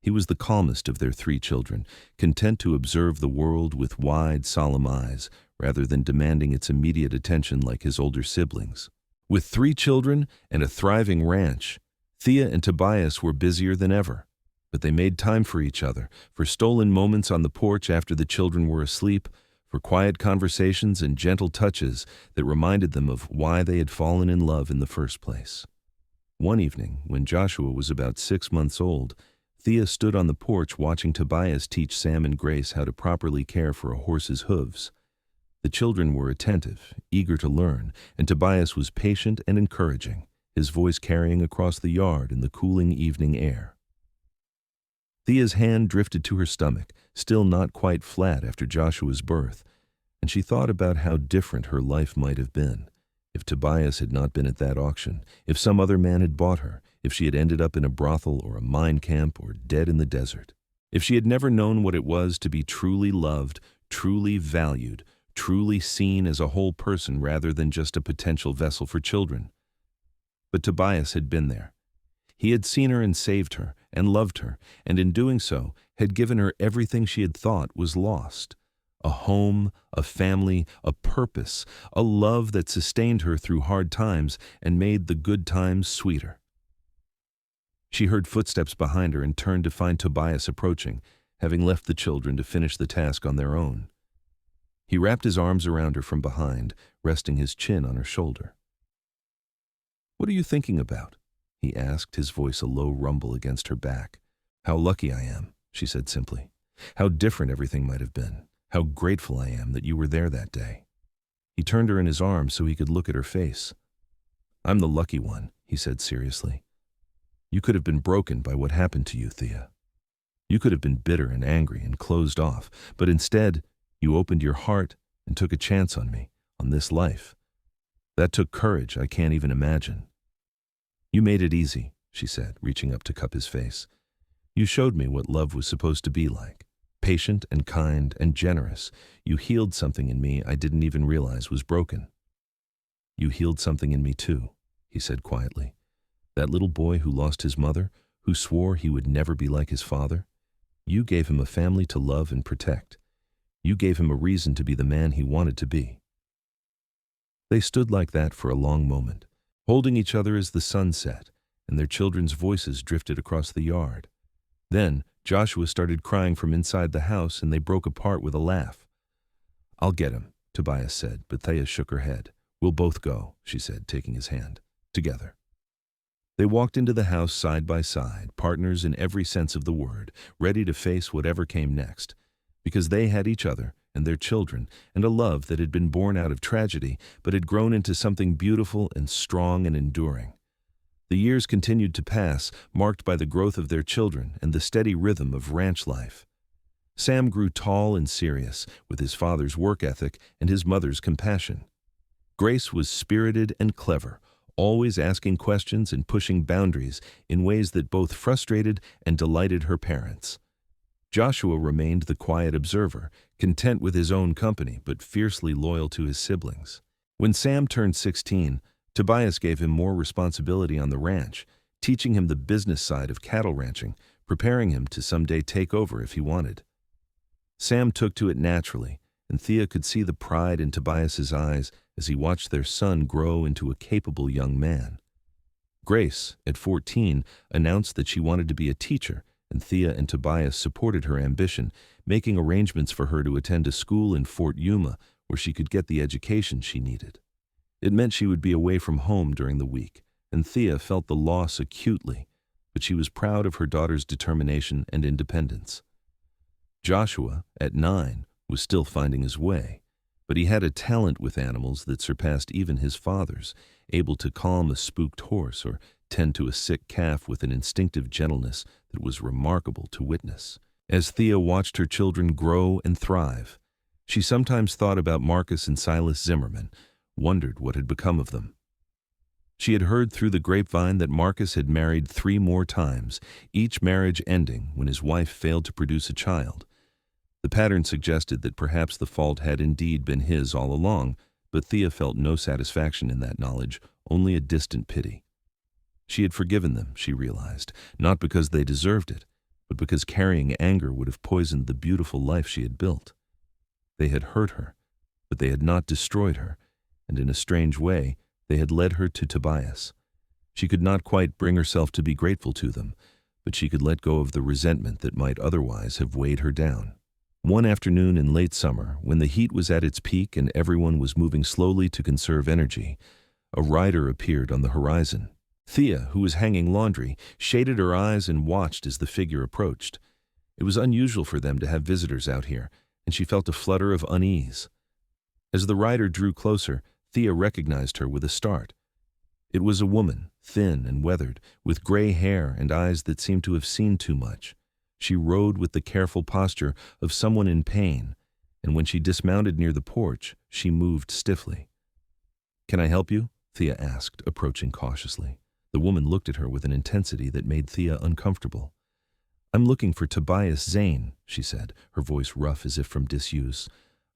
He was the calmest of their 3 children, content to observe the world with wide, solemn eyes, rather than demanding its immediate attention like his older siblings. With 3 children and a thriving ranch, Thea and Tobias were busier than ever, but they made time for each other, for stolen moments on the porch after the children were asleep, for quiet conversations and gentle touches that reminded them of why they had fallen in love in the first place. One evening, when Joshua was about 6 months old, Thea stood on the porch watching Tobias teach Sam and Grace how to properly care for a horse's hooves. The children were attentive, eager to learn, and Tobias was patient and encouraging, his voice carrying across the yard in the cooling evening air. Thea's hand drifted to her stomach, still not quite flat after Joshua's birth, and she thought about how different her life might have been if Tobias had not been at that auction, if some other man had bought her, if she had ended up in a brothel or a mine camp or dead in the desert, if she had never known what it was to be truly loved, truly valued, truly seen as a whole person rather than just a potential vessel for children. But Tobias had been there. He had seen her and saved her and loved her, and in doing so had given her everything she had thought was lost. A home, a family, a purpose, a love that sustained her through hard times and made the good times sweeter. She heard footsteps behind her and turned to find Tobias approaching, having left the children to finish the task on their own. He wrapped his arms around her from behind, resting his chin on her shoulder. "What are you thinking about?" he asked, his voice a low rumble against her back. "How lucky I am," she said simply. "How different everything might have been. How grateful I am that you were there that day." He turned her in his arms so he could look at her face. "I'm the lucky one," he said seriously. "You could have been broken by what happened to you, Thea. You could have been bitter and angry and closed off, but instead, you opened your heart and took a chance on me, on this life. That took courage I can't even imagine. You made it easy," she said, reaching up to cup his face. "You showed me what love was supposed to be like. Patient and kind and generous. You healed something in me I didn't even realize was broken." "You healed something in me too," he said quietly. "That little boy who lost his mother, who swore he would never be like his father, you gave him a family to love and protect. You gave him a reason to be the man he wanted to be." They stood like that for a long moment, holding each other as the sun set, and their children's voices drifted across the yard. Then Joshua started crying from inside the house, and they broke apart with a laugh. "I'll get him," Tobias said, but Thea shook her head. "We'll both go," she said, taking his hand. "Together." They walked into the house side by side, partners in every sense of the word, ready to face whatever came next, because they had each other and their children, and a love that had been born out of tragedy, but had grown into something beautiful and strong and enduring. The years continued to pass, marked by the growth of their children and the steady rhythm of ranch life. Sam grew tall and serious, with his father's work ethic and his mother's compassion. Grace was spirited and clever, always asking questions and pushing boundaries in ways that both frustrated and delighted her parents. Joshua remained the quiet observer, content with his own company but fiercely loyal to his siblings. When Sam turned 16, Tobias gave him more responsibility on the ranch, teaching him the business side of cattle ranching, preparing him to someday take over if he wanted. Sam took to it naturally, and Thea could see the pride in Tobias's eyes as he watched their son grow into a capable young man. Grace, at 14, announced that she wanted to be a teacher, and Thea and Tobias supported her ambition, making arrangements for her to attend a school in Fort Yuma where she could get the education she needed. It meant she would be away from home during the week, and Thea felt the loss acutely, but she was proud of her daughter's determination and independence. Joshua, at 9, was still finding his way, but he had a talent with animals that surpassed even his father's, able to calm a spooked horse or tend to a sick calf with an instinctive gentleness that was remarkable to witness. As Thea watched her children grow and thrive, she sometimes thought about Marcus and Silas Zimmerman, wondered what had become of them. She had heard through the grapevine that Marcus had married 3 more times, each marriage ending when his wife failed to produce a child. The pattern suggested that perhaps the fault had indeed been his all along, but Thea felt no satisfaction in that knowledge, only a distant pity. She had forgiven them, she realized, not because they deserved it, but because carrying anger would have poisoned the beautiful life she had built. They had hurt her, but they had not destroyed her, and in a strange way, they had led her to Tobias. She could not quite bring herself to be grateful to them, but she could let go of the resentment that might otherwise have weighed her down. One afternoon in late summer, when the heat was at its peak and everyone was moving slowly to conserve energy, a rider appeared on the horizon. Thea, who was hanging laundry, shaded her eyes and watched as the figure approached. It was unusual for them to have visitors out here, and she felt a flutter of unease. As the rider drew closer, Thea recognized her with a start. It was a woman, thin and weathered, with gray hair and eyes that seemed to have seen too much. She rode with the careful posture of someone in pain, and when she dismounted near the porch, she moved stiffly. "Can I help you?" Thea asked, approaching cautiously. The woman looked at her with an intensity that made Thea uncomfortable. "I'm looking for Tobias Zane," she said, her voice rough as if from disuse.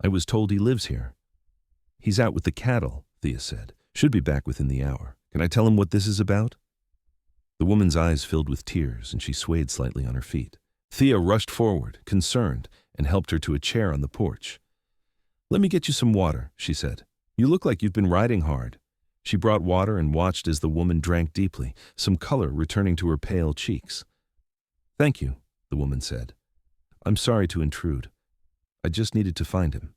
"I was told he lives here." "He's out with the cattle," Thea said. "Should be back within the hour. Can I tell him what this is about?" The woman's eyes filled with tears, and she swayed slightly on her feet. Thea rushed forward, concerned, and helped her to a chair on the porch. "Let me get you some water," she said. "You look like you've been riding hard." She brought water and watched as the woman drank deeply, some color returning to her pale cheeks. "Thank you," the woman said. "I'm sorry to intrude. I just needed to find him."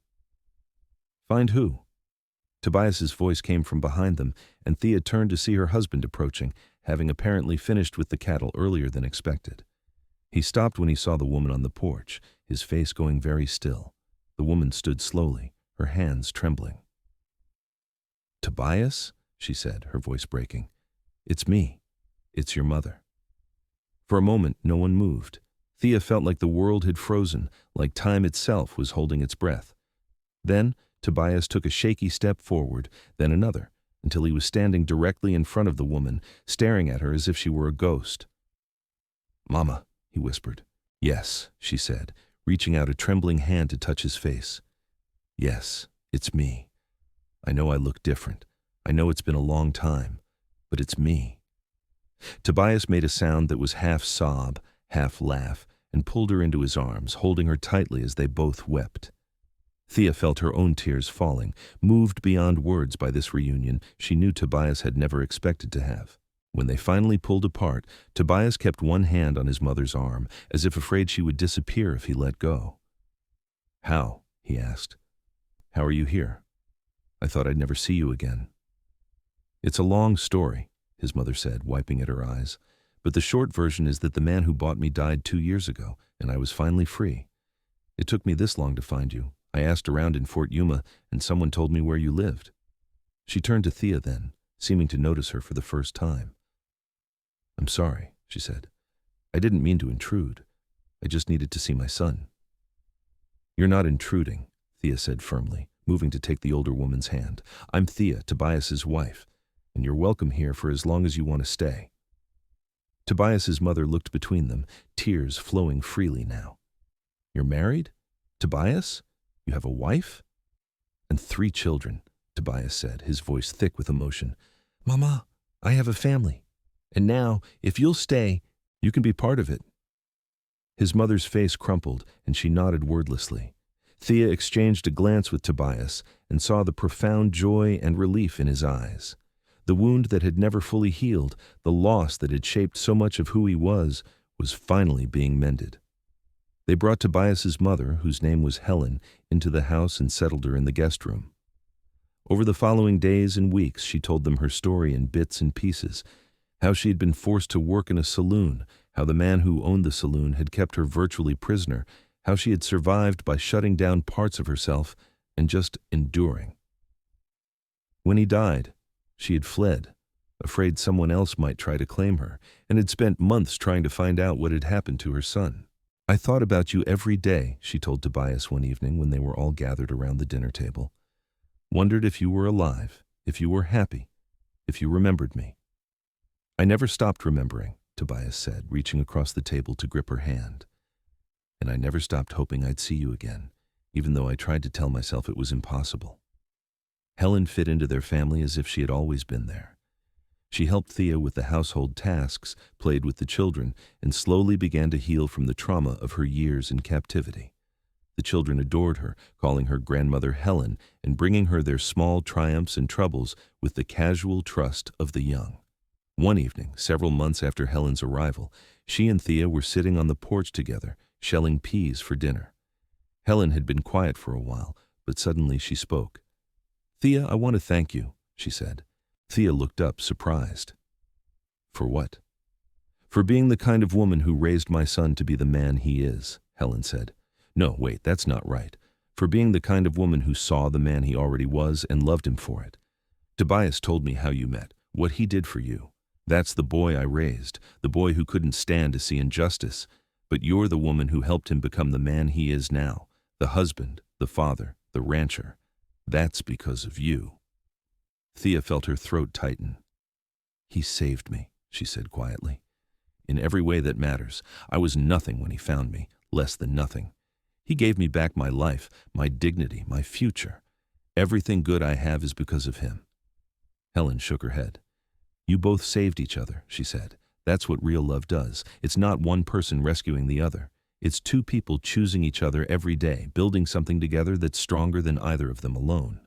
"Find who?" Tobias's voice came from behind them, and Thea turned to see her husband approaching, having apparently finished with the cattle earlier than expected. He stopped when he saw the woman on the porch, his face going very still. The woman stood slowly, her hands trembling. "Tobias?" she said, her voice breaking. "It's me. It's your mother." For a moment, no one moved. Thea felt like the world had frozen, like time itself was holding its breath. Then Tobias took a shaky step forward, then another, until he was standing directly in front of the woman, staring at her as if she were a ghost. "Mama," he whispered. "Yes," she said, reaching out a trembling hand to touch his face. "Yes, it's me. I know I look different. I know it's been a long time, but it's me." Tobias made a sound that was half sob, half laugh, and pulled her into his arms, holding her tightly as they both wept. Thea felt her own tears falling, moved beyond words by this reunion she knew Tobias had never expected to have. When they finally pulled apart, Tobias kept one hand on his mother's arm, as if afraid she would disappear if he let go. "How?" he asked. "How are you here? I thought I'd never see you again." "It's a long story," his mother said, wiping at her eyes. "But the short version is that the man who bought me died 2 years ago, and I was finally free. It took me this long to find you. I asked around in Fort Yuma, and someone told me where you lived." She turned to Thea then, seeming to notice her for the first time. "I'm sorry," she said. "I didn't mean to intrude. I just needed to see my son." "You're not intruding," Thea said firmly, moving to take the older woman's hand. "I'm Thea, Tobias's wife, and you're welcome here for as long as you want to stay." Tobias's mother looked between them, tears flowing freely now. "You're married? Tobias? You have a wife?" "And 3 children," Tobias said, his voice thick with emotion. "Mama, I have a family. And now, if you'll stay, you can be part of it." His mother's face crumpled, and she nodded wordlessly. Thea exchanged a glance with Tobias and saw the profound joy and relief in his eyes. The wound that had never fully healed, the loss that had shaped so much of who he was finally being mended. They brought Tobias's mother, whose name was Helen, into the house and settled her in the guest room. Over the following days and weeks, she told them her story in bits and pieces, how she had been forced to work in a saloon, how the man who owned the saloon had kept her virtually prisoner, how she had survived by shutting down parts of herself and just enduring. When he died, she had fled, afraid someone else might try to claim her, and had spent months trying to find out what had happened to her son. "I thought about you every day," she told Tobias one evening when they were all gathered around the dinner table. "Wondered if you were alive, if you were happy, if you remembered me." "I never stopped remembering," Tobias said, reaching across the table to grip her hand. "And I never stopped hoping I'd see you again, even though I tried to tell myself it was impossible." Helen fit into their family as if she had always been there. She helped Thea with the household tasks, played with the children, and slowly began to heal from the trauma of her years in captivity. The children adored her, calling her grandmother Helen and bringing her their small triumphs and troubles with the casual trust of the young. One evening, several months after Helen's arrival, she and Thea were sitting on the porch together, shelling peas for dinner. Helen had been quiet for a while, but suddenly she spoke. "Thea, I want to thank you," she said. Thea looked up, surprised. "For what?" "For being the kind of woman who raised my son to be the man he is," Helen said. "No, wait, that's not right. For being the kind of woman who saw the man he already was and loved him for it. Tobias told me how you met, what he did for you. That's the boy I raised, the boy who couldn't stand to see injustice. But you're the woman who helped him become the man he is now, the husband, the father, the rancher. That's because of you." Thea felt her throat tighten. "He saved me," she said quietly. "In every way that matters. I was nothing when he found me, less than nothing. He gave me back my life, my dignity, my future. Everything good I have is because of him." Helen shook her head. "You both saved each other," she said. "That's what real love does. It's not one person rescuing the other. It's 2 people choosing each other every day, building something together that's stronger than either of them alone."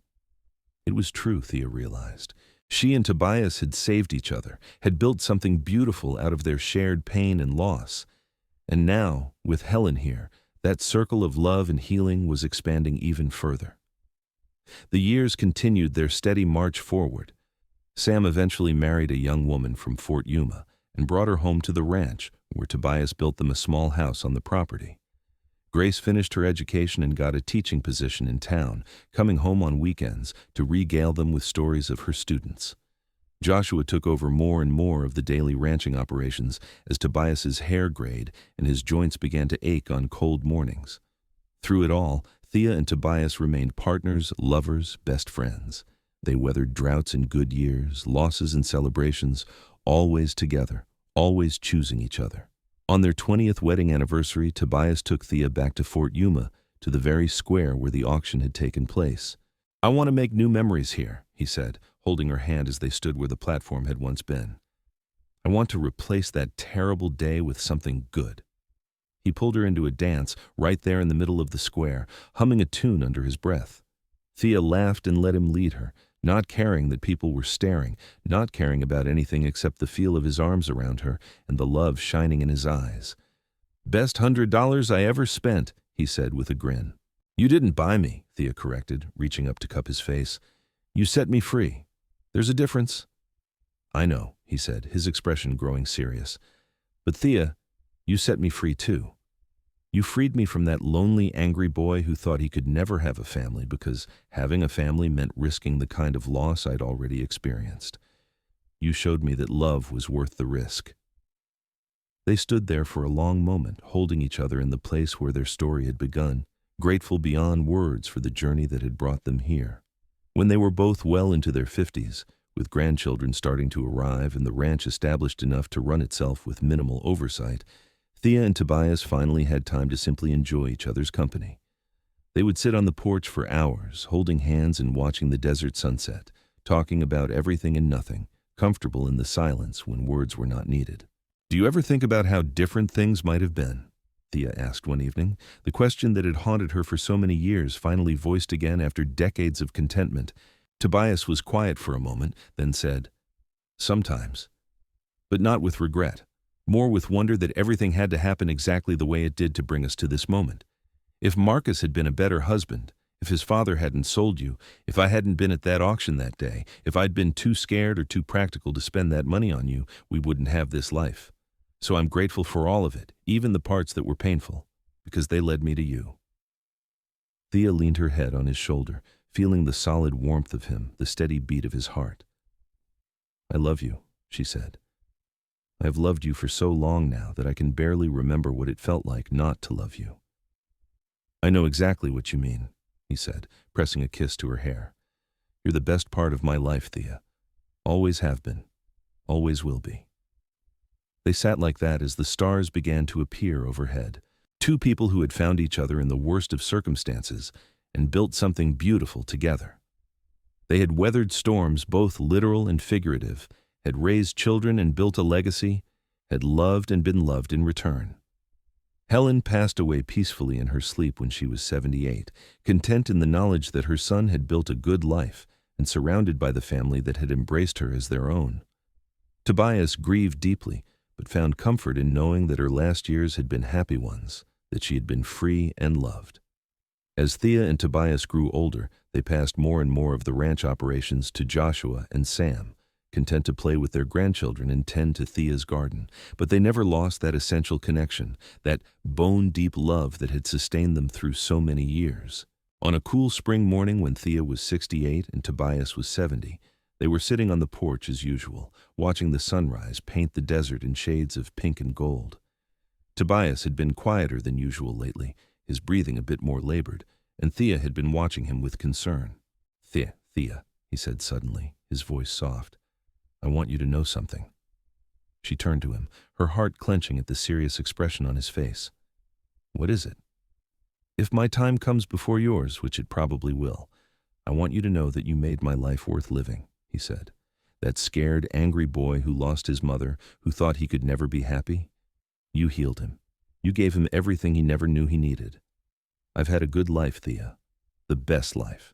It was true, Thea realized. She and Tobias had saved each other, had built something beautiful out of their shared pain and loss. And now, with Helen here, that circle of love and healing was expanding even further. The years continued their steady march forward. Sam eventually married a young woman from Fort Yuma and brought her home to the ranch, where Tobias built them a small house on the property. Grace finished her education and got a teaching position in town, coming home on weekends to regale them with stories of her students. Joshua took over more and more of the daily ranching operations as Tobias's hair grayed and his joints began to ache on cold mornings. Through it all, Thea and Tobias remained partners, lovers, best friends. They weathered droughts and good years, losses and celebrations, always together, always choosing each other. On their 20th wedding anniversary, Tobias took Thea back to Fort Yuma, to the very square where the auction had taken place. "I want to make new memories here," he said, holding her hand as they stood where the platform had once been. "I want to replace that terrible day with something good." He pulled her into a dance right there in the middle of the square, humming a tune under his breath. Thea laughed and let him lead her, not caring that people were staring, not caring about anything except the feel of his arms around her and the love shining in his eyes. "Best $100 I ever spent," he said with a grin. "You didn't buy me," Thea corrected, reaching up to cup his face. "You set me free. There's a difference." "I know," he said, his expression growing serious. "But Thea, you set me free too. You freed me from that lonely, angry boy who thought he could never have a family because having a family meant risking the kind of loss I'd already experienced. You showed me that love was worth the risk." They stood there for a long moment, holding each other in the place where their story had begun, grateful beyond words for the journey that had brought them here. When they were both well into their 50s, with grandchildren starting to arrive and the ranch established enough to run itself with minimal oversight, Thea and Tobias finally had time to simply enjoy each other's company. They would sit on the porch for hours, holding hands and watching the desert sunset, talking about everything and nothing, comfortable in the silence when words were not needed. "Do you ever think about how different things might have been?" Thea asked one evening, the question that had haunted her for so many years finally voiced again after decades of contentment. Tobias was quiet for a moment, then said, "Sometimes. But not with regret. More with wonder that everything had to happen exactly the way it did to bring us to this moment. If Marcus had been a better husband, if his father hadn't sold you, if I hadn't been at that auction that day, if I'd been too scared or too practical to spend that money on you, we wouldn't have this life. So I'm grateful for all of it, even the parts that were painful, because they led me to you." Thea leaned her head on his shoulder, feeling the solid warmth of him, the steady beat of his heart. "I love you," she said. "I have loved you for so long now that I can barely remember what it felt like not to love you." "I know exactly what you mean," he said, pressing a kiss to her hair. "You're the best part of my life, Thea. Always have been. Always will be." They sat like that as the stars began to appear overhead. Two people who had found each other in the worst of circumstances and built something beautiful together. They had weathered storms, both literal and figurative, had raised children and built a legacy, had loved and been loved in return. Helen passed away peacefully in her sleep when she was 78, content in the knowledge that her son had built a good life and surrounded by the family that had embraced her as their own. Tobias grieved deeply, but found comfort in knowing that her last years had been happy ones, that she had been free and loved. As Thea and Tobias grew older, they passed more and more of the ranch operations to Joshua and Sam, content to play with their grandchildren and tend to Thea's garden, but they never lost that essential connection, that bone-deep love that had sustained them through so many years. On a cool spring morning when Thea was 68 and Tobias was 70, they were sitting on the porch as usual, watching the sunrise paint the desert in shades of pink and gold. Tobias had been quieter than usual lately, his breathing a bit more labored, and Thea had been watching him with concern. Thea, he said suddenly, his voice soft. "I want you to know something." She turned to him, her heart clenching at the serious expression on his face. "What is it?" "If my time comes before yours, which it probably will, I want you to know that you made my life worth living," he said. "That scared, angry boy who lost his mother, who thought he could never be happy, you healed him. You gave him everything he never knew he needed. I've had a good life, Thea, the best life,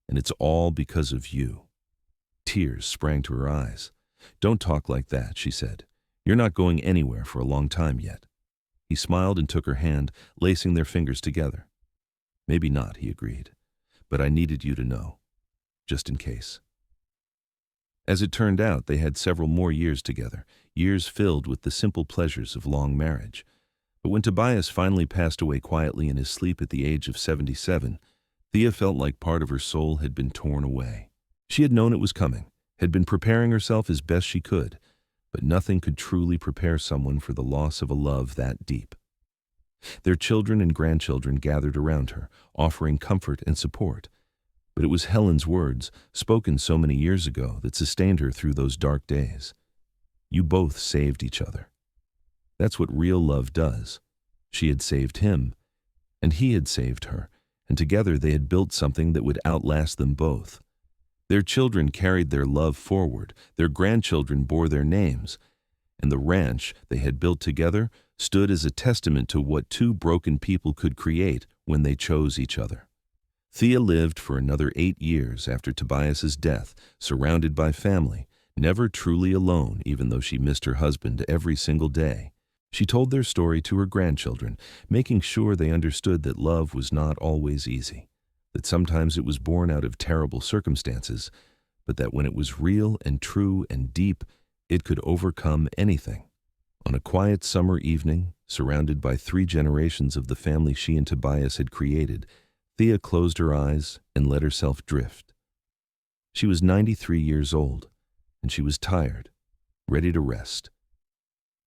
and it's all because of you." Tears sprang to her eyes. "Don't talk like that," she said. "You're not going anywhere for a long time yet." He smiled and took her hand, lacing their fingers together. "Maybe not," he agreed, "but I needed you to know, just in case." As it turned out, they had several more years together, years filled with the simple pleasures of long marriage. But when Tobias finally passed away quietly in his sleep at the age of 77, Thea felt like part of her soul had been torn away. She had known it was coming, had been preparing herself as best she could, but nothing could truly prepare someone for the loss of a love that deep. Their children and grandchildren gathered around her, offering comfort and support. But it was Helen's words, spoken so many years ago, that sustained her through those dark days. "You both saved each other." That's what real love does. She had saved him, and he had saved her, and together they had built something that would outlast them both. Their children carried their love forward, their grandchildren bore their names, and the ranch they had built together stood as a testament to what two broken people could create when they chose each other. Thea lived for another 8 years after Tobias's death, surrounded by family, never truly alone even though she missed her husband every single day. She told their story to her grandchildren, making sure they understood that love was not always easy, that sometimes it was born out of terrible circumstances, but that when it was real and true and deep, it could overcome anything. On a quiet summer evening, surrounded by 3 generations of the family she and Tobias had created, Thea closed her eyes and let herself drift. She was 93 years old, and she was tired, ready to rest.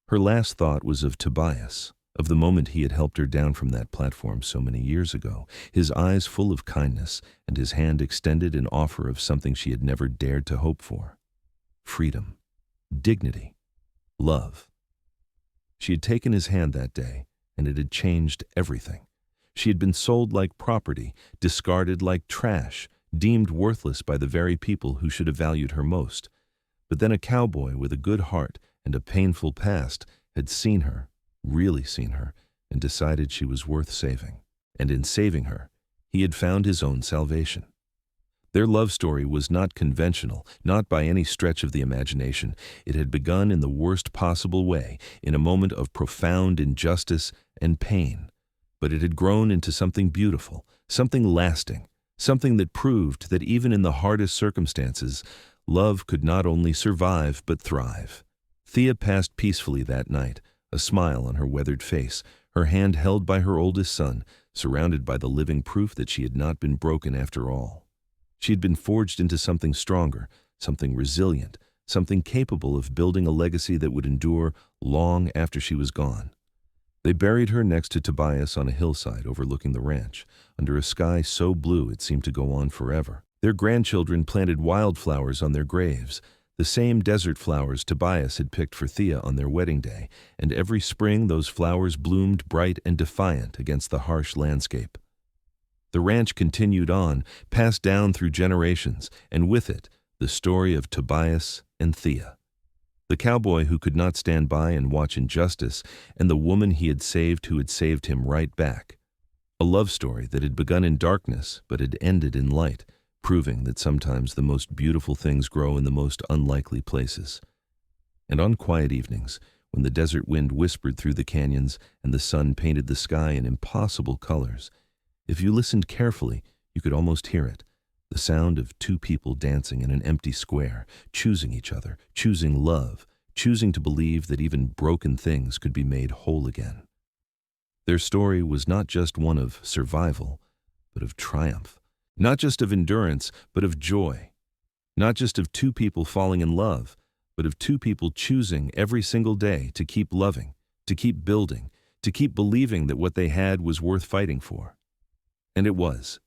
Her last thought was of Tobias, of the moment he had helped her down from that platform so many years ago, his eyes full of kindness and his hand extended in offer of something she had never dared to hope for: freedom, dignity, love. She had taken his hand that day, and it had changed everything. She had been sold like property, discarded like trash, deemed worthless by the very people who should have valued her most. But then a cowboy with a good heart and a painful past had seen her, really seen her, and decided she was worth saving. And in saving her, he had found his own salvation. Their love story was not conventional, not by any stretch of the imagination. It had begun in the worst possible way, in a moment of profound injustice and pain. But it had grown into something beautiful, something lasting, something that proved that even in the hardest circumstances, love could not only survive but thrive. Thea passed peacefully that night, a smile on her weathered face, her hand held by her oldest son, surrounded by the living proof that she had not been broken after all. She had been forged into something stronger, something resilient, something capable of building a legacy that would endure long after she was gone. They buried her next to Tobias on a hillside overlooking the ranch, under a sky so blue it seemed to go on forever. Their grandchildren planted wildflowers on their graves, the same desert flowers Tobias had picked for Thea on their wedding day, and every spring those flowers bloomed bright and defiant against the harsh landscape. The ranch continued on, passed down through generations, and with it, the story of Tobias and Thea. The cowboy who could not stand by and watch injustice, and the woman he had saved who had saved him right back. A love story that had begun in darkness but had ended in light, proving that sometimes the most beautiful things grow in the most unlikely places. And on quiet evenings, when the desert wind whispered through the canyons and the sun painted the sky in impossible colors, if you listened carefully, you could almost hear it. The sound of 2 people dancing in an empty square, choosing each other, choosing love, choosing to believe that even broken things could be made whole again. Their story was not just one of survival, but of triumph. Not just of endurance, but of joy. Not just of 2 people falling in love, but of 2 people choosing every single day to keep loving, to keep building, to keep believing that what they had was worth fighting for. And it was.